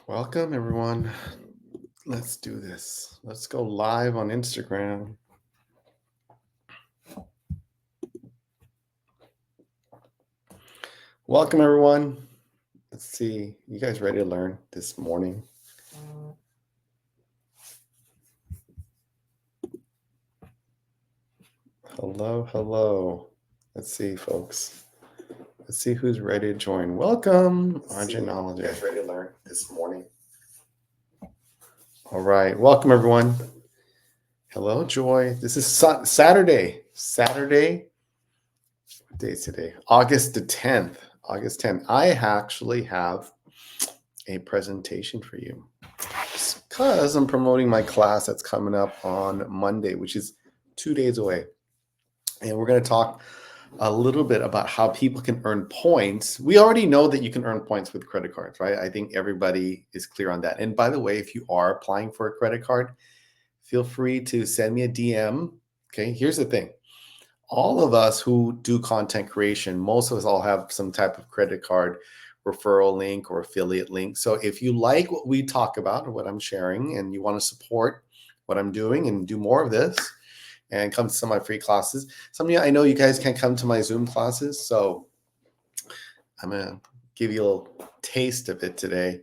Welcome, everyone. Let's do this. Let's go live on Instagram. Welcome, everyone. Let's see. You guys ready to learn this morning? Hello, hello. Let's see, folks. Let's see who's ready to join. Welcome, Arjunology. You guys ready to learn this morning? All right. Welcome, everyone. Hello, Joy. This is Saturday. What day is today? August the 10th. August 10th. I actually have a presentation for you because I'm promoting my class that's coming up on Monday, which is 2 days away. And we're going to talk a little bit about how people can earn points. We already know that you can earn points with credit cards, right? I think everybody is clear on that. And by the way, if you are applying for a credit card, feel free to send me a DM. Okay, here's the thing. All of us who do content creation, most of us all have some type of credit card referral link or affiliate link. So if you like what we talk about or what I'm sharing and you want to support what I'm doing and do more of this and come to some of my free classes, some of you, I know you guys can't come to my Zoom classes. So I'm going to give you a little taste of it today.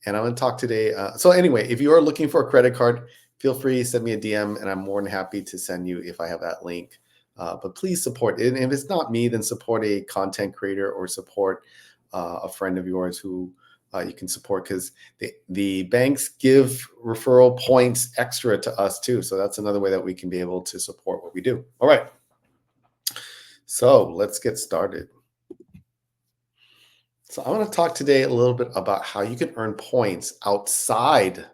And I'm going to talk today. So anyway, if you are looking for a credit card, feel free to send me a DM and I'm more than happy to send you if I have that link. But please support it. And if it's not me, then support a content creator or support a friend of yours who you can support, because the banks give referral points extra to us too. So that's another way that we can be able to support what we do. All right. So let's get started. So I want to talk today a little bit about how you can earn points outside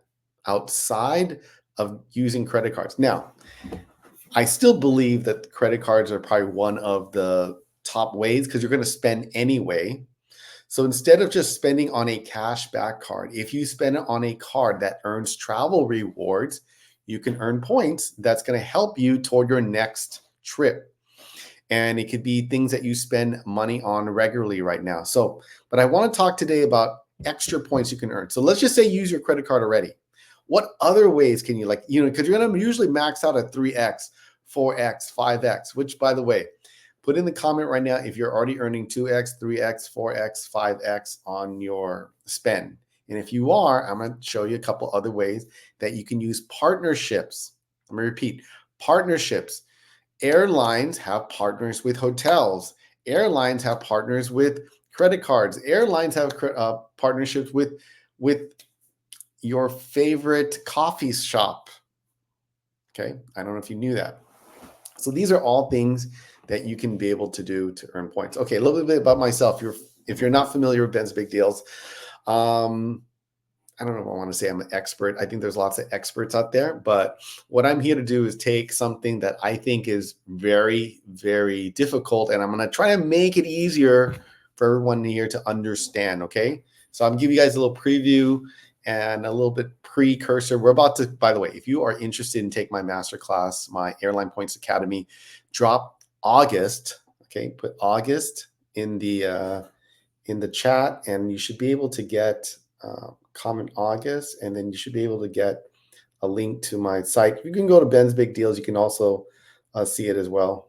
of using credit cards. Now, I still believe that credit cards are probably one of the top ways because you're going to spend anyway. So instead of just spending on a cash back card, if you spend it on a card that earns travel rewards, you can earn points that's going to help you toward your next trip. And it could be things that you spend money on regularly right now. So, but I want to talk today about extra points you can earn. So let's just say you use your credit card already. What other ways can you, because you're going to usually max out at 3x, 4x, 5x, which, by the way, put in the comment right now if you're already earning 2x, 3x, 4x, 5x on your spend. And if you are, I'm going to show you a couple other ways that you can use partnerships. Let me repeat, partnerships. Airlines have partners with hotels. Airlines have partners with credit cards. Airlines have partnerships with your favorite coffee shop. Okay, I don't know if you knew that. So these are all things that you can be able to do to earn points. Okay, a little bit about myself. If you're not familiar with Ben's Big Deals, I don't know if I want to say I'm an expert. I think there's lots of experts out there, but what I'm here to do is take something that I think is very, very difficult, and I'm going to try to make it easier for everyone here to understand. Okay, so I'm giving you guys a little preview and a little bit precursor. We're about to, by the way, if you are interested in take my masterclass, my Airline Points Academy, drop August. Okay, put August in the chat, and you should be able to get. Comment August, and then you should be able to get a link to my site. You can go to Ben's Big Deals. You can also see it as well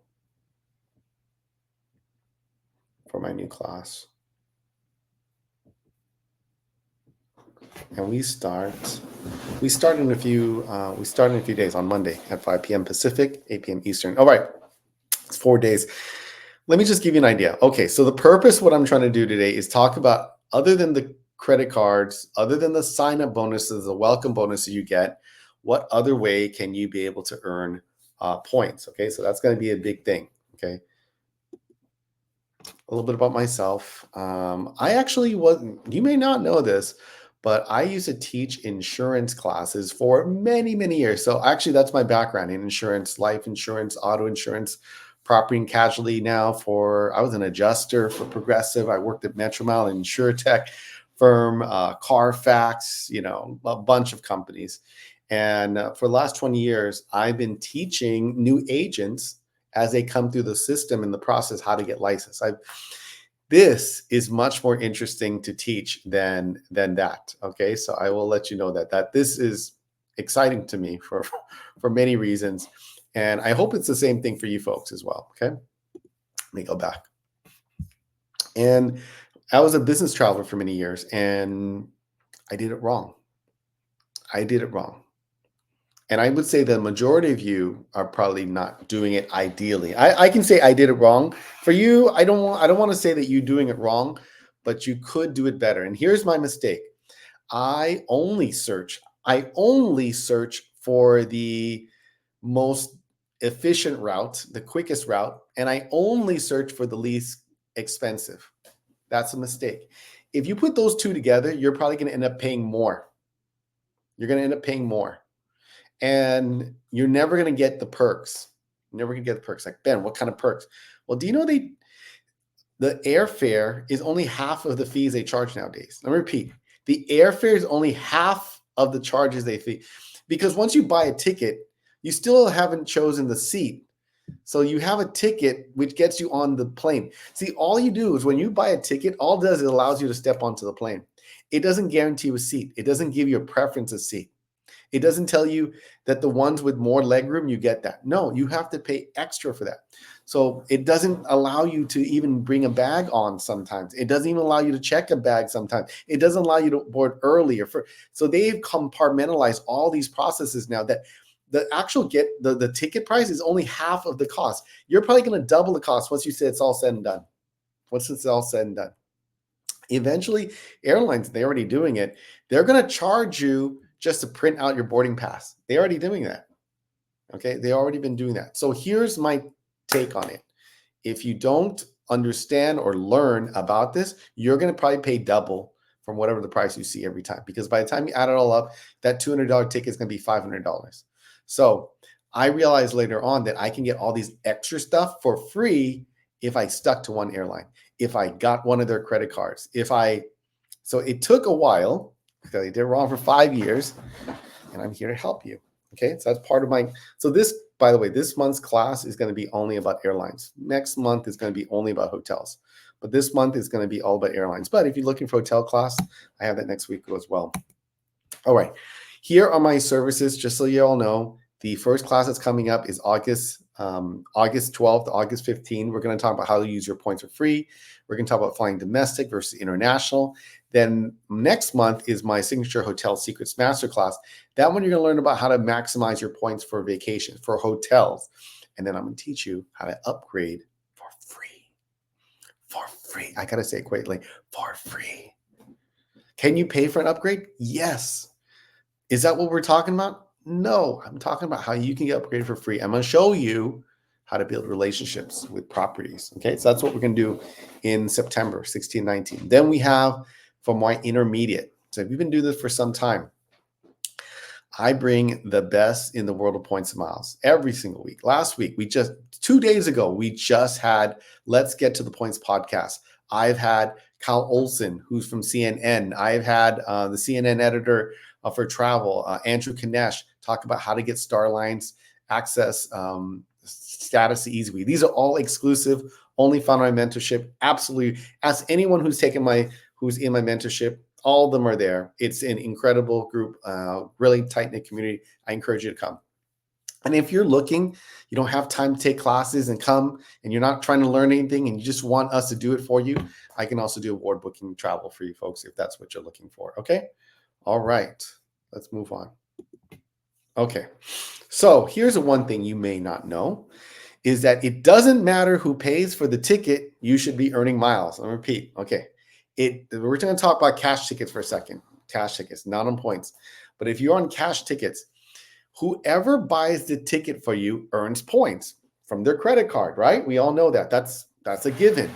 for my new class. And we start in a few days on Monday at 5 p.m. Pacific, 8 p.m. Eastern. All right, it's 4 days. Let me just give you an idea. Okay, so the purpose, what I'm trying to do today is talk about, other than the credit cards, other than the sign-up bonuses, the welcome bonuses you get, what other way can you be able to earn points? Okay, so that's going to be a big thing. Okay, a little bit about myself. I actually wasn't, you may not know this, but I used to teach insurance classes for many, many years. So actually, that's my background in insurance, life insurance, auto insurance, property and casualty. Now, I was an adjuster for Progressive. I worked at Metromile, an insurtech firm, Carfax, a bunch of companies. And for the last 20 years, I've been teaching new agents as they come through the system in the process how to get licensed. this is much more interesting to teach than that. Okay, so I will let you know that this is exciting to me for for many reasons, and I hope it's the same thing for you folks as well. Okay, let me go back. And I was a business traveler for many years, and I did it wrong. I did it wrong. And I would say the majority of you are probably not doing it ideally. I can say I did it wrong. For you, I don't want to say that you're doing it wrong, but you could do it better. And here's my mistake. I only search for the most efficient route, the quickest route, and I only search for the least expensive. That's a mistake. If you put those two together, you're probably going to end up paying more. You're going to end up paying more. And you're never going to get the perks. You're never going to get the perks. Like, Ben, what kind of perks? Well, do you know the airfare is only half of the fees they charge nowadays? Let me repeat. The airfare is only half of the charges they fee. Because once you buy a ticket, you still haven't chosen the seat. So you have a ticket which gets you on the plane. See, all you do is when you buy a ticket, all it does is it allows you to step onto the plane. It doesn't guarantee you a seat. It doesn't give you a preference of seat. It doesn't tell you that the ones with more legroom, you get that. No, you have to pay extra for that. So it doesn't allow you to even bring a bag on sometimes. It doesn't even allow you to check a bag sometimes. It doesn't allow you to board earlier. So they've compartmentalized all these processes now that the actual the ticket price is only half of the cost. You're probably going to double the cost once you say it's all said and done. Once it's all said and done. Eventually, airlines, they're already doing it. They're going to charge you just to print out your boarding pass. They're already doing that. Okay, they already been doing that. So here's my take on it. If you don't understand or learn about this, you're going to probably pay double from whatever the price you see every time. Because by the time you add it all up, that $200 ticket is going to be $500. So I realized later on that I can get all these extra stuff for free if I stuck to one airline, if I got one of their credit cards, so it took a while. They did it wrong for 5 years, and I'm here to help you. Okay, so that's part of so this, by the way, this month's class is going to be only about airlines. Next month is going to be only about hotels, but this month is going to be all about airlines. But if you're looking for hotel class, I have that next week as well. All right, here are my services, just so you all know. The first class that's coming up is August 12th to August 15th. We're going to talk about how to use your points for free. We're going to talk about flying domestic versus international. Then next month is my signature hotel secrets masterclass. That one you're going to learn about how to maximize your points for vacations, for hotels. And then I'm going to teach you how to upgrade for free. For free. I got to say it quickly. For free. Can you pay for an upgrade? Yes. Is that what we're talking about? No, I'm talking about how you can get upgraded for free. I'm going to show you how to build relationships with properties. Okay, so that's what we're going to do in September 16, 19. Then we have for my intermediate. So if you've been doing this for some time, I bring the best in the world of points and miles every single week. Last week, 2 days ago, we just had Let's Get to the Points podcast. I've had Kyle Olson, who's from CNN. I've had the CNN editor for travel, Andrew Kanesh, talk about how to get Starline's access status easily. These are all exclusive, only found on my mentorship. Absolutely. Ask anyone who's in my mentorship. All of them are there. It's an incredible group, really tight-knit community. I encourage you to come. And if you're looking, you don't have time to take classes and come, and you're not trying to learn anything and you just want us to do it for you, I can also do award booking travel for you folks if that's what you're looking for. Okay. All right. Let's move on. Okay. So here's the one thing you may not know is that it doesn't matter who pays for the ticket, you should be earning miles. I'll repeat. Okay. We're going to talk about cash tickets for a second. Cash tickets, not on points. But if you're on cash tickets, whoever buys the ticket for you earns points from their credit card, right? We all know that. That's a given,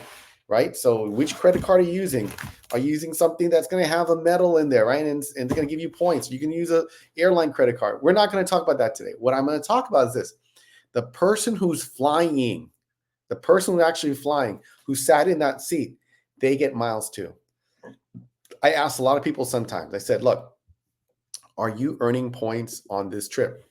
right? So which credit card are you using? Are you using something that's going to have a metal in there, right? And it's going to give you points. You can use an airline credit card. We're not going to talk about that today. What I'm going to talk about is this. The person who's flying, the person who's actually flying, who sat in that seat, they get miles too. I asked a lot of people sometimes. I said, look, are you earning points on this trip?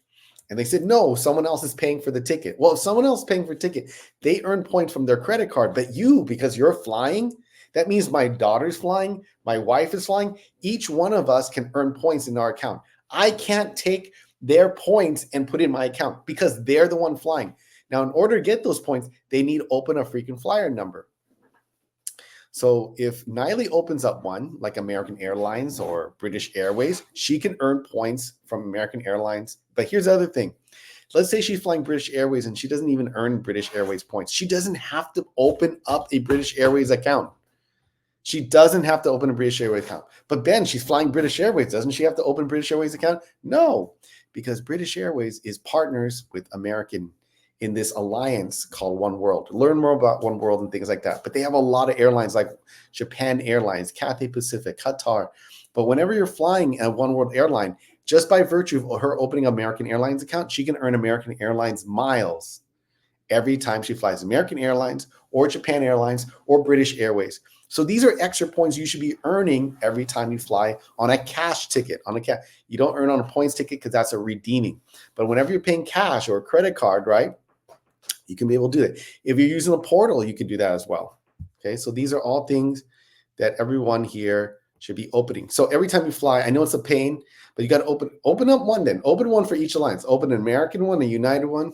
And they said, no, someone else is paying for the ticket. Well, if someone else is paying for a ticket, they earn points from their credit card. But you, because you're flying, That means my daughter's flying, my wife is flying. Each one of us can earn points in our account. I can't take their points and put in my account because they're the one flying. Now, in order to get those points, they need to open a frequent flyer number. So if Niley opens up one, like American Airlines or British Airways, she can earn points from American Airlines. But here's the other thing. Let's say she's flying British Airways and she doesn't even earn British Airways points. She doesn't have to open up a British Airways account. She doesn't have to open a British Airways account. But Ben, she's flying British Airways. Doesn't she have to open a British Airways account? No, because British Airways is partners with American in this alliance called One World. Learn more about One World and things like that. But they have a lot of airlines like Japan Airlines, Cathay Pacific, Qatar. But whenever you're flying a One World airline, just by virtue of her opening an American Airlines account, she can earn American Airlines miles every time she flies American Airlines or Japan Airlines or British Airways. So these are extra points you should be earning every time you fly on a cash ticket. You don't earn on a points ticket because that's a redeeming. But whenever you're paying cash or a credit card, right, you can be able to do that. If you're using a portal, you can do that as well. Okay, so these are all things that everyone here should be opening. So every time you fly, I know it's a pain, but you got to open up one then. Open one for each alliance. Open an American one, a United one. I'm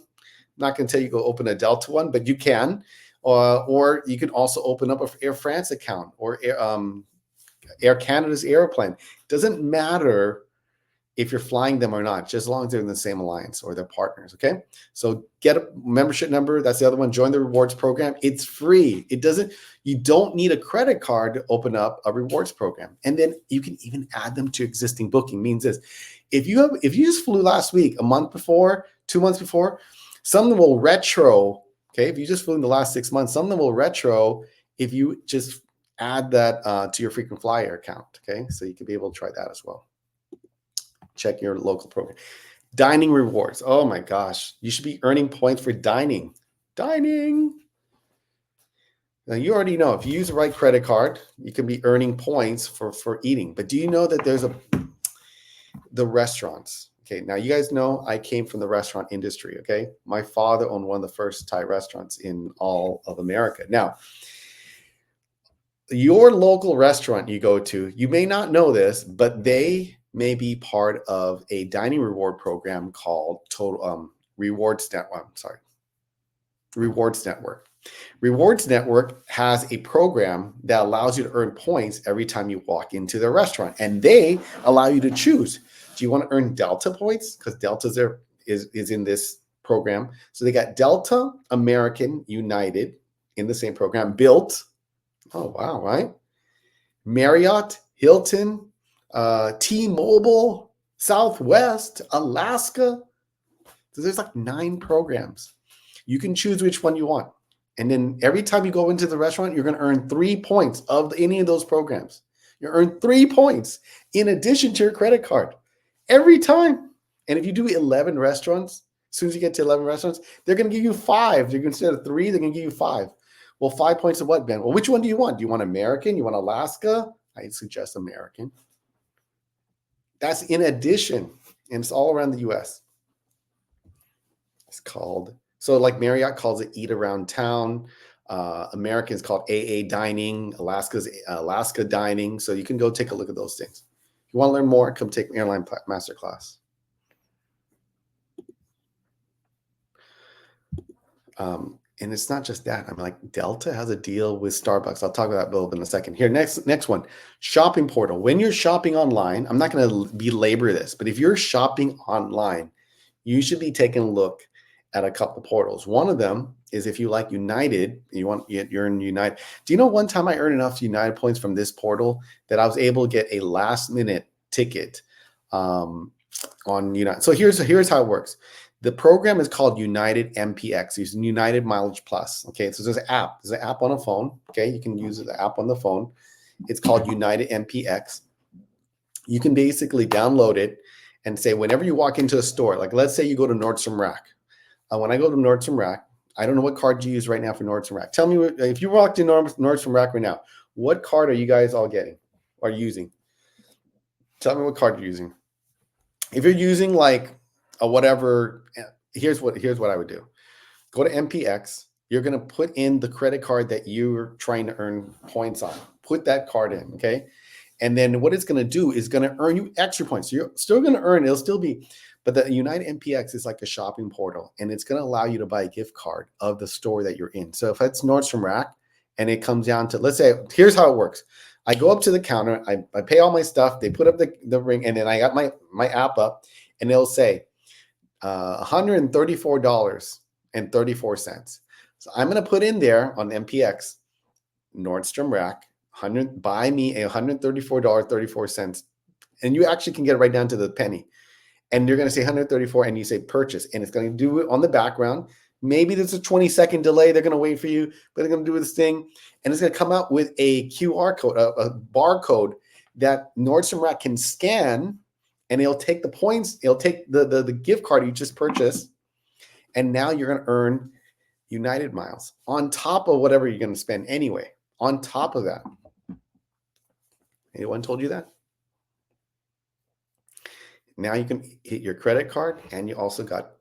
not going to tell you go open a Delta one, but you can. Or you can also open up an Air France account or Air Canada's airplane. Doesn't matter if you're flying them or not, just as long as they're in the same alliance or they're partners, okay? So get a membership number. That's the other one. Join the rewards program. It's free. You don't need a credit card to open up a rewards program. And then you can even add them to existing booking. Means this, if you just flew last week, a month before, 2 months before, some of them will retro, okay? If you just flew in the last 6 months, some of them will retro if you just add that to your frequent flyer account, okay? So you can be able to try that as well. Check your local program. Dining rewards. Oh my gosh. You should be earning points for dining. Dining. Now you already know if you use the right credit card, you can be earning points for eating. But do you know that there's the restaurants? Okay, now you guys know I came from the restaurant industry, okay? My father owned one of the first Thai restaurants in all of America. Now, your local restaurant you go to, you may not know this, but they may be part of a dining reward program called Rewards Network. Rewards Network. Rewards Network has a program that allows you to earn points every time you walk into their restaurant, and they allow you to choose. Do you want to earn Delta points? Because Delta's is in this program. So they got Delta, American, United in the same program. Built. Oh wow, right? Marriott, Hilton, T-Mobile, Southwest, Alaska. So there's like 9 programs. You can choose which one you want. And then every time you go into the restaurant, you're going to earn 3 points of any of those programs. You earn 3 points in addition to your credit card every time. And if you do 11 restaurants, as soon as you get to 11 restaurants, they're going to give you 5. Instead of 3, they're going to give you 5. Well, 5 points of what, Ben? Well, which one do you want? Do you want American? You want Alaska? I suggest American. That's in addition, and it's all around the U.S. It's called, so like Marriott calls it Eat Around Town. American is called AA Dining. Alaska's Alaska Dining. So you can go take a look at those things. If you want to learn more, come take Airline Masterclass. And it's not just that. I'm like, Delta has a deal with Starbucks. I'll talk about that a little bit in a second. Here, next one, shopping portal. When you're shopping online, I'm not going to belabor this, but if you're shopping online, you should be taking a look at a couple portals. One of them is if you like United, you're in United. Do you know one time I earned enough United points from this portal that I was able to get a last minute ticket on United? So here's how it works. The program is called United MPX, using United Mileage Plus. Okay, so there's an app. There's an app on a phone. Okay, you can use the app on the phone. It's called United MPX. You can basically download it and say whenever you walk into a store, like let's say you go to Nordstrom Rack. When I go to Nordstrom Rack, I don't know what card you use right now for Nordstrom Rack. Tell me if you walked in Nordstrom Rack right now, what card are you guys all getting or using? Tell me what card you're using. If you're using like a whatever, here's what I would do. Go to MPX. You're going to put in the credit card that you're trying to earn points on. put that card in, okay? And then what it's going to do is going to earn you extra points. So you're still going to earn, it'll still be, but the United MPX is like a shopping portal, and it's going to allow you to buy a gift card of the store that you're in. So if it's Nordstrom Rack and it comes down to, let's say, here's how it works. I go up to the counter, I pay all my stuff, they put up the ring, and then I got my app up, and it'll say $134.34. So I'm going to put in there on MPX, Nordstrom Rack, buy me a $134.34. And you actually can get it right down to the penny. And you're going to say 134 and you say purchase. And it's going to do it on the background. Maybe there's a 20-second delay. They're going to wait for you, but they're going to do this thing. And it's going to come out with a QR code, a barcode that Nordstrom Rack can scan, and it'll take the points. It'll take the gift card you just purchased. And now you're going to earn United miles on top of whatever you're going to spend anyway. On top of that. Anyone told you that? Now you can hit your credit card, and you also got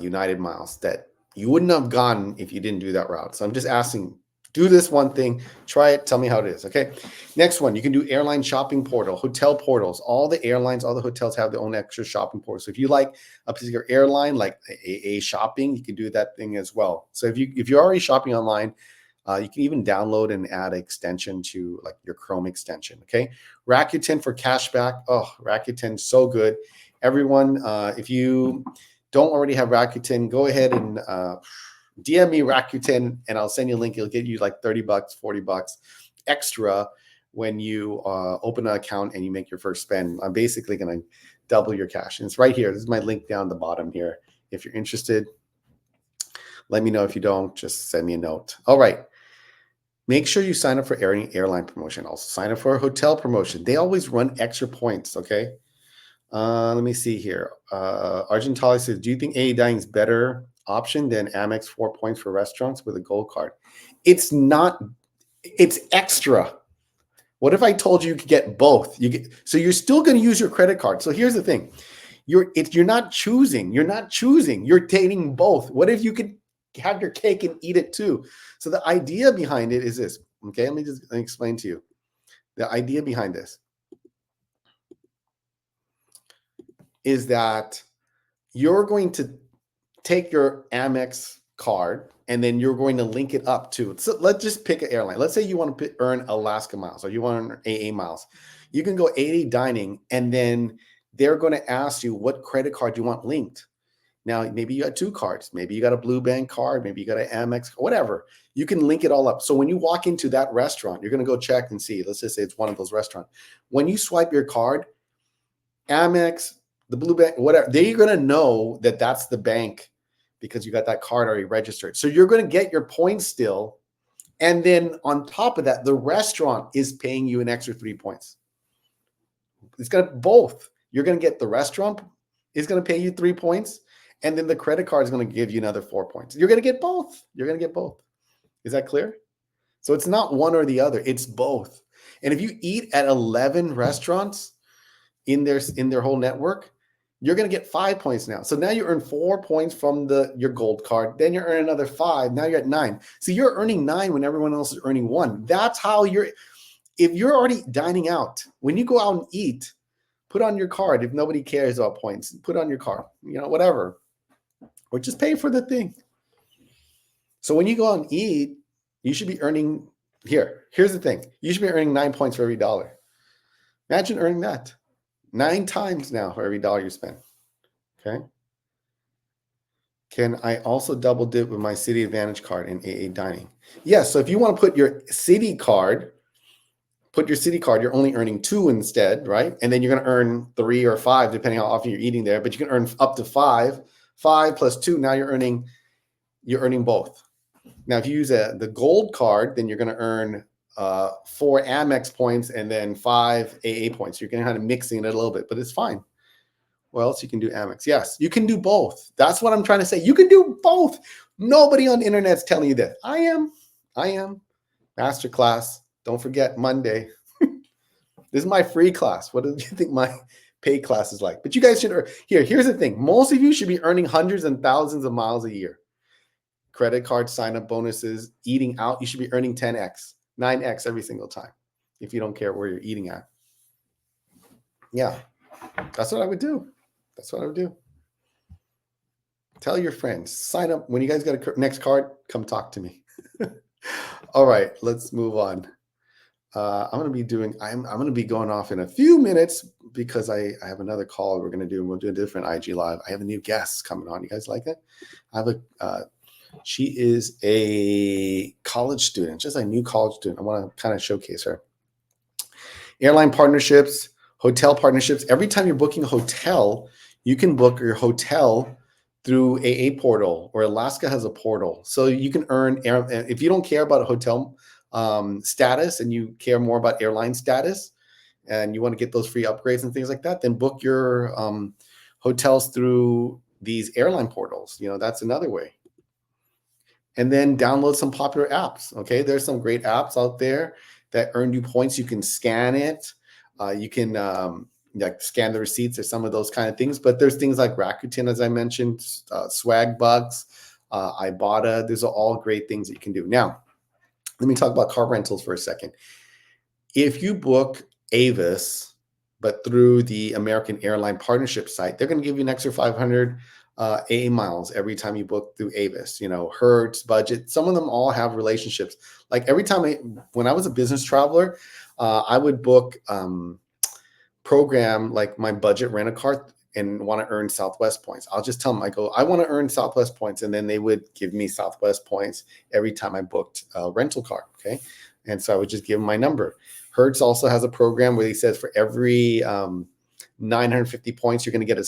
United miles that you wouldn't have gotten if you didn't do that route. So I'm just asking, do this one thing, try it, tell me how it is, okay? Next one, you can do airline shopping portal, hotel portals. All the airlines, all the hotels have their own extra shopping portal. So if you like a particular airline, like AA shopping, you can do that thing as well. So if you're already shopping online, you can even download and add an extension to like your Chrome extension, okay? Rakuten for cashback. Oh, Rakuten, so good. Everyone, if you don't already have Rakuten, go ahead and DM me Rakuten, and I'll send you a link. It'll get you like $30, $40 extra when you open an account and you make your first spend. I'm basically going to double your cash. And it's right here. This is my link down the bottom here. If you're interested, let me know. If you don't, just send me a note. All right. Make sure you sign up for airline promotion. Also sign up for a hotel promotion. They always run extra points, okay? Let me see here. Argentali says, do you think AA Dining is better option than Amex 4 points for restaurants with a gold card? It's not. It's extra. What if I told you could get both? So you're still going to use your credit card. So here's the thing. You're not choosing. You're not choosing. You're taking both. What if you could have your cake and eat it too? So the idea behind it is this. Okay, let me just explain to you. The idea behind this is that you're going to take your Amex card and then you're going to link it up to, so let's just pick an airline. Let's say you want to earn Alaska miles or you want to earn AA miles. You can go AA Dining, and then they're going to ask you what credit card you want linked. Now, maybe you got two cards. Maybe you got a Blue Bank card. Maybe you got an Amex, whatever. You can link it all up. So when you walk into that restaurant, you're going to go check and see. Let's just say it's one of those restaurants. When you swipe your card, Amex, the Blue Bank, whatever, they're going to know that that's the bank because you got that card already registered. So you're going to get your points still. And then on top of that, the restaurant is paying you an extra 3 points. It's going to both. You're going to get the restaurant is going to pay you 3 points. And then the credit card is going to give you another 4 points. You're going to get both. You're going to get both. Is that clear? So it's not one or the other. It's both. And if you eat at 11 restaurants in their whole network, you're going to get 5 points now. So now you earn 4 points from your gold card. Then you earn another 5. Now you're at 9. So you're earning 9 when everyone else is earning 1. That's how if you're already dining out, when you go out and eat, put on your card. If nobody cares about points, put on your card, whatever. Or just pay for the thing. So when you go out and eat, you should be earning, here's the thing. You should be earning 9 points for every dollar. Imagine earning that 9 times now for every dollar you spend. Okay. Can I also double dip with my City Advantage card in AA Dining? Yes. So if you want to put your City card, you're only earning 2 instead, right? And then you're going to earn 3 or 5, depending how often you're eating there, but you can earn up to 5. 5 plus 2, now you're earning both. Now, if you use the gold card, then you're going to earn 4 Amex points and then 5 AA points. You're going to kind of mixing it a little bit, but it's fine. What else you can do Amex? Yes, you can do both. That's what I'm trying to say. You can do both. Nobody on the internet's telling you that. I am. Masterclass. Don't forget Monday. This is my free class. What do you think my paid class is like? But you guys should. Here's the thing. Most of you should be earning hundreds and thousands of miles a year. Credit card sign-up bonuses, eating out. You should be earning 10x, 9x every single time. if you don't care where you're eating at. Yeah, that's what I would do. That's what I would do. Tell your friends, sign up. When you guys get a next card, come talk to me. All right, let's move on. I'm going to be going off in a few minutes because I have another call we're going to do. We'll do a different IG live. I have a new guest coming on. You guys like it? She is a college student, just a new college student. I want to kind of showcase her. Airline partnerships, hotel partnerships. Every time you're booking a hotel, you can book your hotel through AA portal, or Alaska has a portal. So you can earn, if you don't care about a hotel status and you care more about airline status and you want to get those free upgrades and things like that, then book your hotels through these airline portals. That's another way. And then download some popular apps. Okay, there's some great apps out there that earn you points. You can scan it. You can scan the receipts or some of those kind of things. But there's things like Rakuten, as I mentioned, Swagbucks, Ibotta. These are all great things that you can do. Now, let me talk about car rentals for a second. If you book Avis, but through the American Airline Partnership site, they're going to give you an extra 500 AA miles every time you book through Avis. Hertz, Budget. Some of them all have relationships. Like every time when I was a business traveler, I would book program like my Budget rent-a-car and want to earn Southwest points. I'll just tell them, I want to earn Southwest points. And then they would give me Southwest points every time I booked a rental car. Okay. And so I would just give them my number. Hertz also has a program where he says for every 950 points, you're going to get a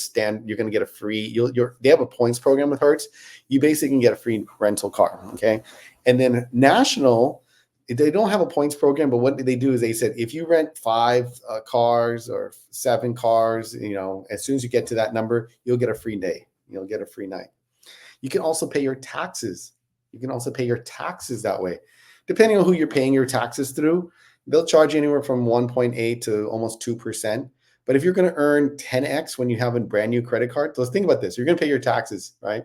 free, they have a points program with Hertz. You basically can get a free rental car. Okay. And then National, they don't have a points program, but what they do is they said, if you rent 5 cars or 7 cars, as soon as you get to that number, you'll get a free day. You'll get a free night. You can also pay your taxes. That way. Depending on who you're paying your taxes through, they'll charge you anywhere from 1.8 to almost 2%. But if you're going to earn 10x when you have a brand new credit card, let's think about this. You're going to pay your taxes, right?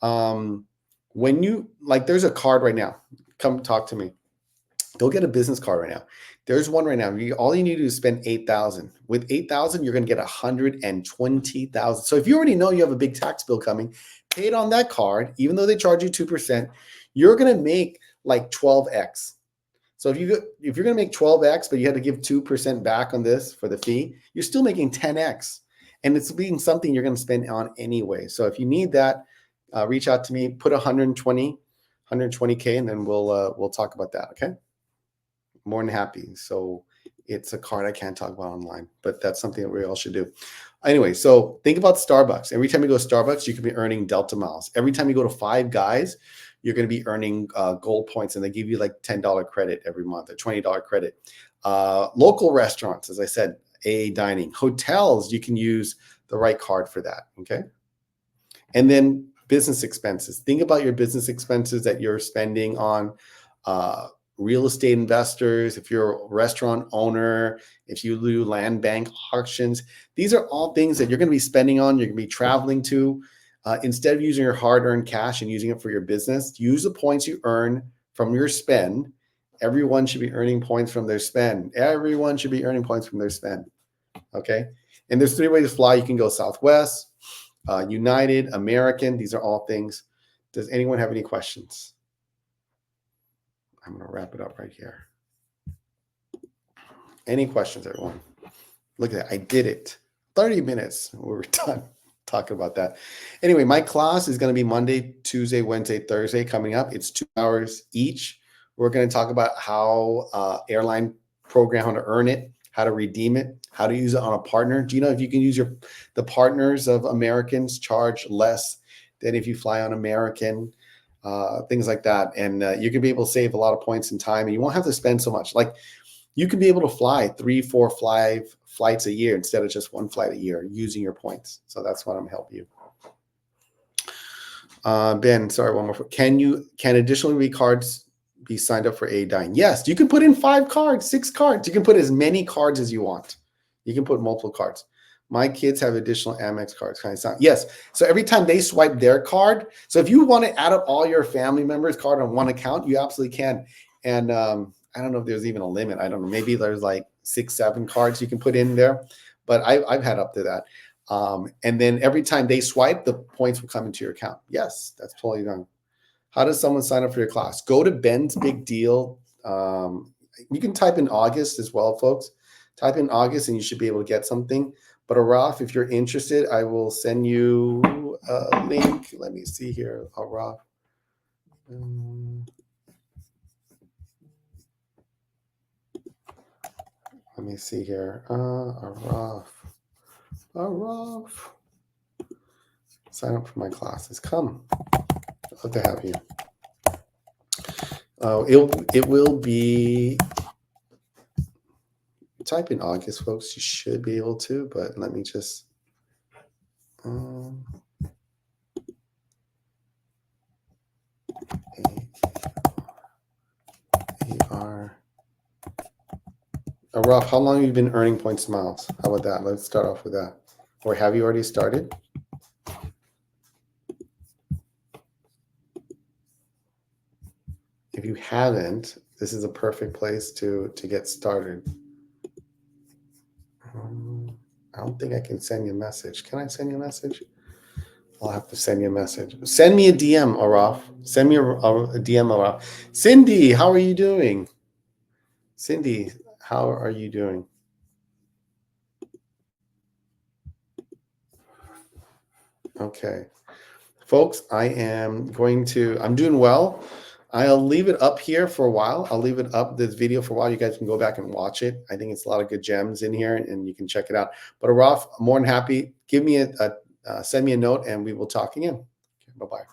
When you, there's a card right now. Come talk to me. Go get a business card right now. There's one right now. All you need to do is spend $8,000. With $8,000, you're going to get $120,000. So if you already know you have a big tax bill coming, pay it on that card. Even though they charge you 2%, you're going to make like 12x. So if you're going to make 12x, but you had to give 2% back on this for the fee, you're still making 10x, and it's being something you're going to spend on anyway. So if you need that, reach out to me. Put 120K, and then we'll talk about that. Okay. More than happy. So it's a card I can't talk about online, but that's something that we all should do. Anyway, so think about Starbucks. Every time you go to Starbucks, you can be earning Delta miles. Every time you go to Five Guys, you're going to be earning gold points, and they give you like $10 credit every month or $20 credit. Local restaurants, as I said, AA dining. Hotels, you can use the right card for that. Okay. And then business expenses. Think about your business expenses that you're spending on real estate investors, if you're a restaurant owner, if you do land bank auctions. These are all things that you're going to be spending on, you're going to be traveling to. Instead of using your hard-earned cash and using it for your business, use the points you earn from your spend. Everyone should be earning points from their spend. Everyone should be earning points from their spend. Okay? And there's 3 ways to fly. You can go Southwest, United, American. These are all things. Does anyone have any questions? I'm going to wrap it up right here. Any questions, everyone? Look at that. I did it. 30 minutes. We're done talking about that. Anyway, my class is going to be Monday, Tuesday, Wednesday, Thursday coming up. It's 2 hours each. We're going to talk about how airline program, how to earn it, how to redeem it, how to use it on a partner. Do you know if you can use the partners of Americans charge less than if you fly on American? Things like that. And you can be able to save a lot of points and time, and you won't have to spend so much. Like you can be able to fly 3, 4, 5 flights a year instead of just 1 flight a year using your points. So that's what I'm going to help you. Ben, sorry, one more. Can additional cards be signed up for AA dining? Yes, you can put in 5 cards, 6 cards. You can put as many cards as you want. You can put multiple cards. My kids have additional Amex cards. Can I sign? Yes. So every time they swipe their card, so if you want to add up all your family members' card on one account, you absolutely can. And I don't know if there's even a limit. I don't know. Maybe there's like 6, 7 cards you can put in there, but I've had up to that. And then every time they swipe, the points will come into your account. Yes, that's totally done. How does someone sign up for your class? Go to Ben's Big Deal. You can type in August as well, folks. Type in August and you should be able to get something. But Araf, if you're interested, I will send you a link. Let me see here, Araf. Let me see here. Araf. Sign up for my classes. Come. I'd love to have you. It will be. Type in August, folks. You should be able to, but let me just. AR. Ralph, how long have you been earning points miles? How about that? Let's start off with that. Or have you already started? If you haven't, this is a perfect place to get started. I don't think I can send you a message. Can I send you a message? I'll have to send you a message. Send me a DM, Araf. Send me a DM, Araf. Cindy, how are you doing? Cindy, how are you doing? Okay. Folks, I'm doing well. I'll leave it up here for a while. I'll leave it up, this video, for a while. You guys can go back and watch it. I think it's a lot of good gems in here, and you can check it out. But Araf, I'm more than happy. Give me send me a note, and we will talk again. Okay, bye-bye.